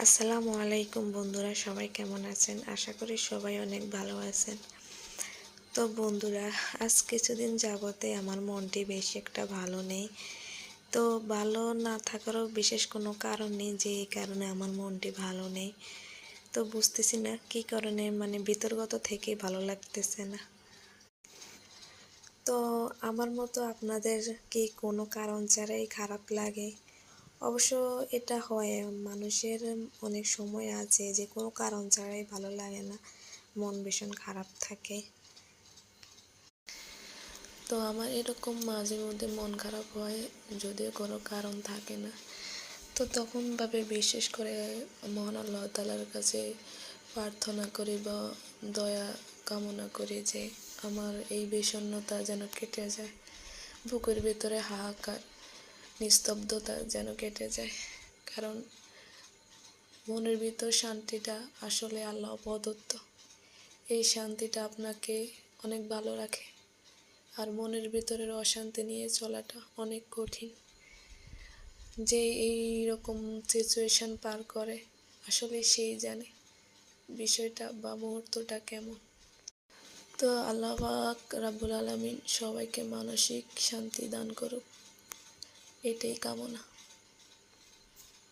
আসসালামু আলাইকুম বন্ধুরা, সবাই কেমন আছেন? আশা করি সবাই অনেক ভালো আছেন। তো বন্ধুরা, আজ কিছুদিন যাবতে আমার মনটি বেশি একটা ভালো নেই। তো ভালো না থাকারও বিশেষ কোনো কারণ নেই যে এই কারণে আমার মনটি ভালো নেই। তো বুঝতেছি না কী কারণে, ভিতরগত থেকে ভালো লাগতেছে না। তো আমার মতো আপনাদের কি কোনো কারণ ছাড়াই খারাপ লাগে? অবশ্য এটা হয়, মানুষের অনেক সময় আছে যে কোনো কারণ ছাড়াই ভালো লাগে না, মন ভীষণ খারাপ থাকে। তো আমার এরকম মাঝে মধ্যে মন খারাপ হয়, যদিও কোনো কারণ থাকে না। তো তখন বিশেষ করে মহান আল্লাহ তাআলার কাছে প্রার্থনা করি বা দয়া কামনা করি যে আমার এই বিষণ্ণতা যেন কেটে যায়, বুকের ভিতরে হাহাকার নিস্তব্ধতা যেন কেটে যায়। কারণ মনের ভিতর শান্তিটা আসলে আল্লাহ প্রদত্ত। এই শান্তিটা আপনাকে অনেক ভালো রাখে, আর মনের ভিতরের অশান্তি নিয়ে চলাটা অনেক কঠিন। যে এই রকম সিচুয়েশন পার করে আসলে সেই জানে বিষয়টা বা মুহূর্তটা কেমন। তো আল্লাহ পাক রাব্বুল আলামিন সবাইকে মানসিক শান্তি দান করুক, এটাই কামনা।